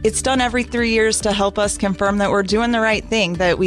it's done every 3 years to help us confirm that we're doing the right thing, that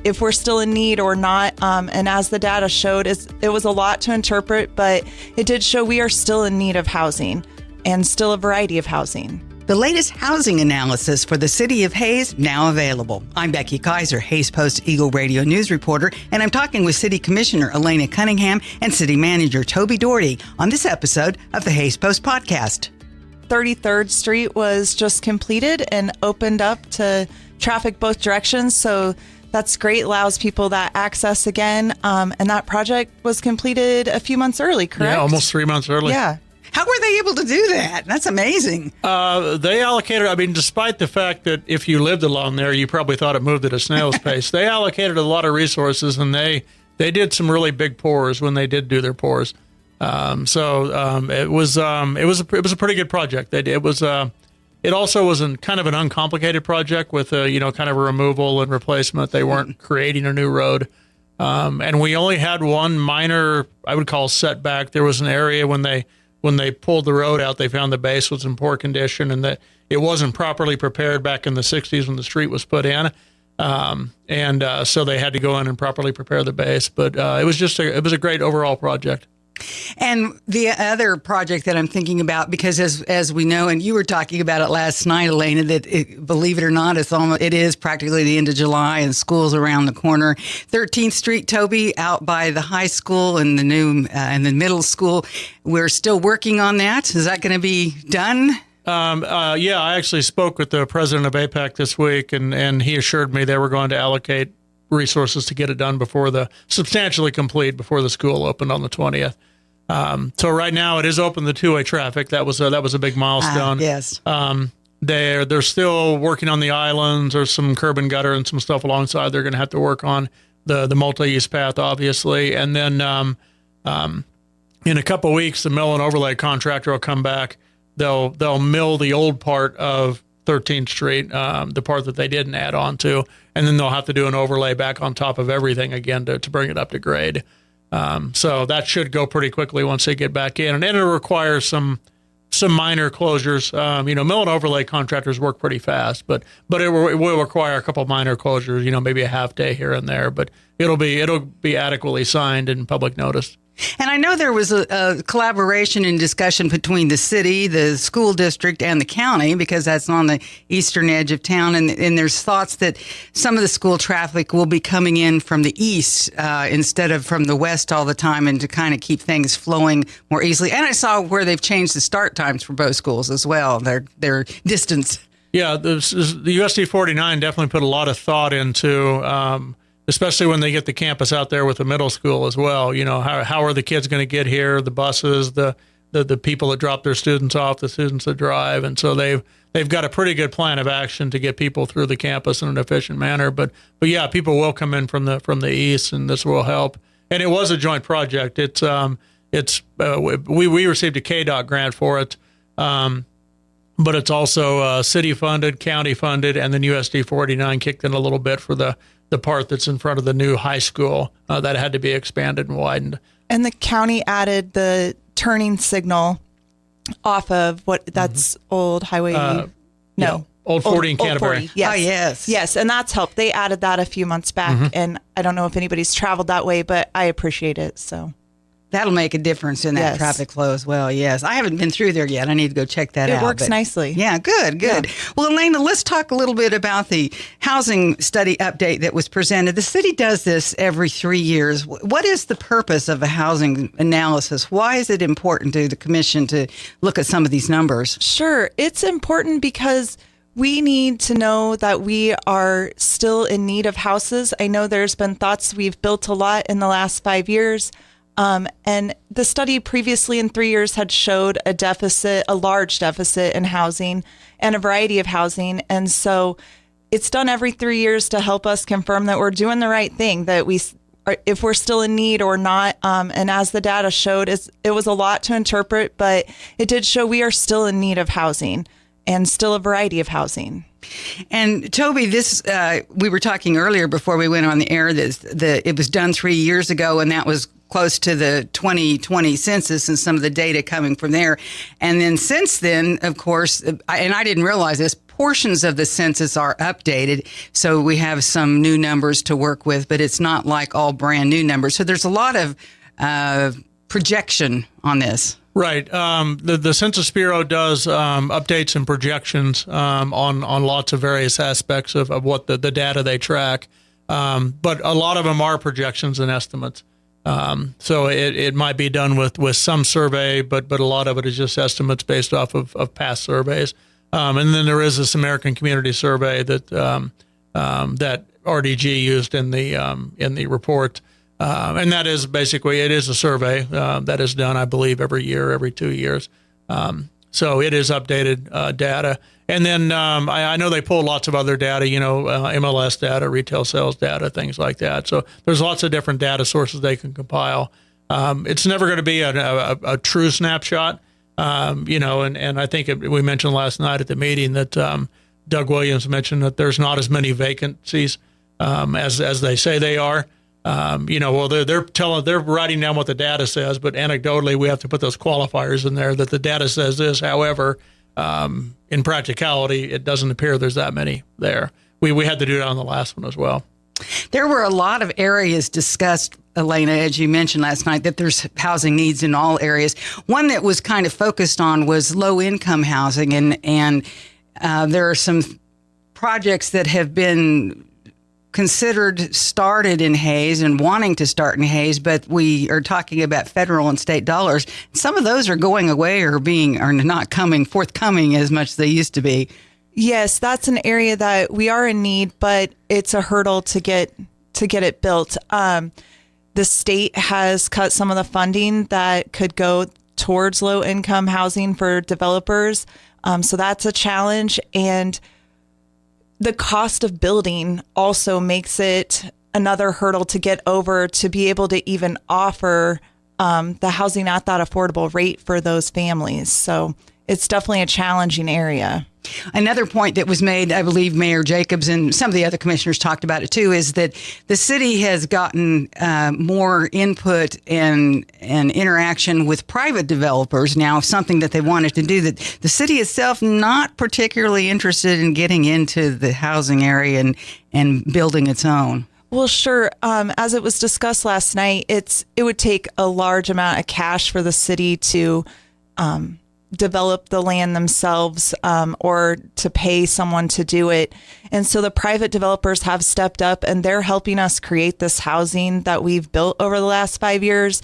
if we're still in need or not. And as the data showed, it was a lot to interpret, but it did show we are still in need of housing and still a variety of housing. The latest housing analysis for the city of Hays now available. I'm Becky Kiser, Hays Post Eagle Radio News reporter, and I'm talking with City Commissioner Alania Cunningham and City Manager Toby Dougherty on this episode of the Hays Post podcast. 33rd Street was just completed and opened up to traffic both directions, so that's great. Allows people that access again, and that project was completed a few months early, correct? Yeah, almost 3 months early. Yeah. How were they able to do that? That's amazing. They allocated, despite the fact that if you lived along there, you probably thought it moved at a snail's pace. They allocated a lot of resources, and they did some really big pours when they did do their pours. It was a pretty good project. It also was kind of an uncomplicated project with kind of a removal and replacement. They weren't creating a new road. And we only had one minor, I would call, setback. There was an area when they pulled the road out, they found the base was in poor condition and that it wasn't properly prepared back in the 60s when the street was put in. So they had to go in and properly prepare the base. But it was a great overall project. And the other project that I'm thinking about, because as we know, and you were talking about it last night, Elena, that believe it or not, it is practically the end of July and school's around the corner. 13th Street, Toby, out by the high school and the new and the middle school. We're still working on that. Is that going to be done? Yeah, I actually spoke with the president of APEC this week, and he assured me they were going to allocate resources to get it done substantially complete before the school opened on the 20th. So right now it is open to two-way traffic. That was a big milestone. Yes. They're still working on the islands. There's some curb and gutter and some stuff alongside. They're going to have to work on the multi-use path, obviously. And then in a couple of weeks, the mill and overlay contractor will come back. They'll mill the old part of 13th Street, the part that they didn't add on to, and then they'll have to do an overlay back on top of everything again to bring it up to grade. So that should go pretty quickly once they get back in, and then it'll require some minor closures. Mill and overlay contractors work pretty fast, but it will require a couple minor closures. Maybe a half day here and there, but it'll be adequately signed and public noticed. And I know there was a collaboration and discussion between the city, the school district, and the county, because that's on the eastern edge of town. And there's thoughts that some of the school traffic will be coming in from the east instead of from the west all the time, and to kind of keep things flowing more easily. And I saw where they've changed the start times for both schools as well, their distance. Yeah, the USD 49 definitely put a lot of thought into especially when they get the campus out there with the middle school as well. How are the kids going to get here? The buses, the people that drop their students off, the students that drive, and so they've got a pretty good plan of action to get people through the campus in an efficient manner. But yeah, people will come in from the east, and this will help. And it was a joint project. We received a KDOT grant for it, but it's also city funded, county funded, and then USD 49 kicked in a little bit for the part that's in front of the new high school that had to be expanded and widened. And the county added the turning signal off of that's Old Highway. Old 40 in Canterbury. 40, yes. Oh, yes. Yes, and that's helped. They added that a few months back, and I don't know if anybody's traveled that way, but I appreciate it, so. That'll make a difference in that traffic flow as well, yes. I haven't been through there yet. I need to go check that out. It works nicely. Yeah, good. Yeah. Well, Elena, let's talk a little bit about the housing study update that was presented. The city does this every 3 years. What is the purpose of a housing analysis? Why is it important to the commission to look at some of these numbers? Sure. It's important because we need to know that we are still in need of houses. I know there's been thoughts we've built a lot in the last 5 years. And the study previously in 3 years had showed a large deficit in housing and a variety of housing. And so it's done every 3 years to help us confirm that we're doing the right thing, that if we're still in need or not. And as the data showed, it was a lot to interpret, but it did show we are still in need of housing and still a variety of housing. And Toby, we were talking earlier before we went on the air, it was done 3 years ago, and that was close to the 2020 census and some of the data coming from there. And then since then, of course, and I didn't realize this, portions of the census are updated, so we have some new numbers to work with, but it's not like all brand new numbers. So there's a lot of projection on this. Right. The Census Bureau does updates and projections on lots of various aspects of what the data they track. But a lot of them are projections and estimates. So it might be done with some survey, but a lot of it is just estimates based off of past surveys. And then there is this American Community Survey that that RDG used in the report. And that is basically, it is a survey that is done, I believe, every year, every 2 years. So it is updated data. And then I know they pull lots of other data, MLS data, retail sales data, things like that. So there's lots of different data sources they can compile. It's never going to be a true snapshot, and I think we mentioned last night at the meeting that Doug Williams mentioned that there's not as many vacancies as they say they are. They're writing down what the data says, but anecdotally, we have to put those qualifiers in there that the data says this. However, in practicality, it doesn't appear there's that many there. We had to do that on the last one as well. There were a lot of areas discussed, Elena, as you mentioned last night, that there's housing needs in all areas. One that was kind of focused on was low-income housing, and there are some projects that have been considered started in Hayes and wanting to start in Hayes, but we are talking about federal and state dollars. Some of those are going away or not forthcoming as much as they used to be. Yes, that's an area that we are in need, but it's a hurdle to get it built. The state has cut some of the funding that could go towards low income housing for developers. So that's a challenge. And the cost of building also makes it another hurdle to get over to be able to even offer the housing at that affordable rate for those families. So it's definitely a challenging area. Another point that was made, I believe Mayor Jacobs and some of the other commissioners talked about it too, is that the city has gotten more input and interaction with private developers now, something that they wanted to do that the city itself not particularly interested in getting into the housing area and building its own. Well, sure. As it was discussed last night, it would take a large amount of cash for the city to develop the land themselves or to pay someone to do it. And so the private developers have stepped up and they're helping us create this housing that we've built over the last 5 years.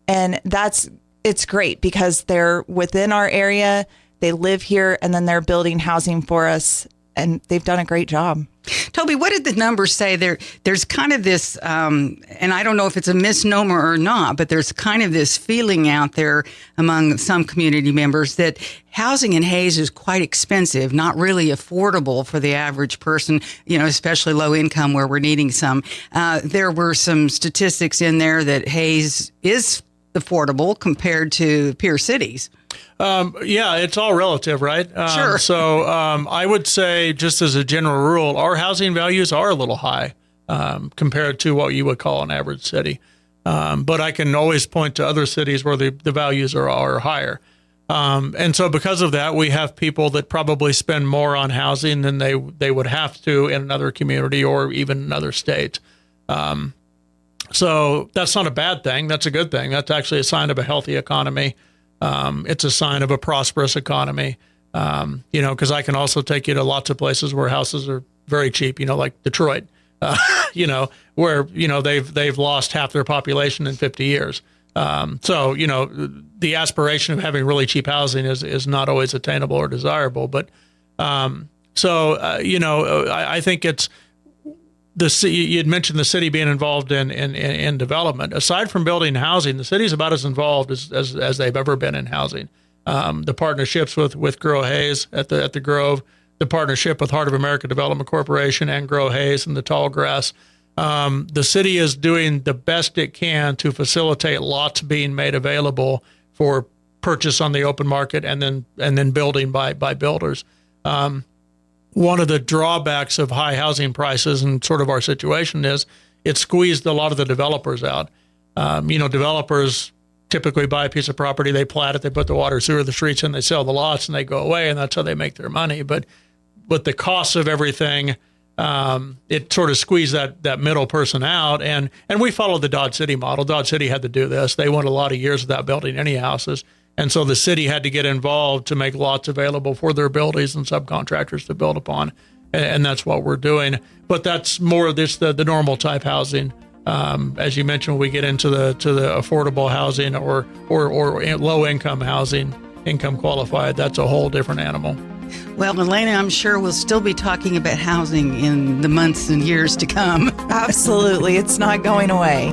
And it's great because they're within our area, they live here, and then they're building housing for us. And they've done a great job. Toby, what did the numbers say? There's kind of this, and I don't know if it's a misnomer or not, but there's kind of this feeling out there among some community members that housing in Hayes is quite expensive, not really affordable for the average person, especially low income where we're needing some. There were some statistics in there that Hayes is affordable compared to peer cities. Yeah, it's all relative, right? Sure. So I would say, just as a general rule, our housing values are a little high compared to what you would call an average city. But I can always point to other cities where the values are higher. And so because of that, we have people that probably spend more on housing than they would have to in another community or even another state. So that's not a bad thing. That's a good thing. That's actually a sign of a healthy economy. It's a sign of a prosperous economy, because I can also take you to lots of places where houses are very cheap, like Detroit, where, they've lost half their population in 50 years. So, the aspiration of having really cheap housing is not always attainable or desirable. But I think it's you had mentioned the city being involved in development. Aside from building housing, the city's about as involved as they've ever been in housing. The partnerships with Grow Hayes at the Grove, the partnership with Heart of America Development Corporation and Grow Hayes and the Tall Grass. The city is doing the best it can to facilitate lots being made available for purchase on the open market and then building by builders. One of the drawbacks of high housing prices and sort of our situation is it squeezed a lot of the developers out. Developers typically buy a piece of property, they plat it, they put the water, sewer, the streets in, they sell the lots, and they go away, and that's how they make their money. But with the cost of everything, it sort of squeezed that middle person out. And we followed the Dodge City model. Dodge City had to do this. They went a lot of years without building any houses. And so the city had to get involved to make lots available for their buildings and subcontractors to build upon. And that's what we're doing. But that's more of this, the normal type housing. As you mentioned, when we get into the affordable housing or low income housing, income qualified, that's a whole different animal. Well, Elena, I'm sure we'll still be talking about housing in the months and years to come. Absolutely. It's not going away.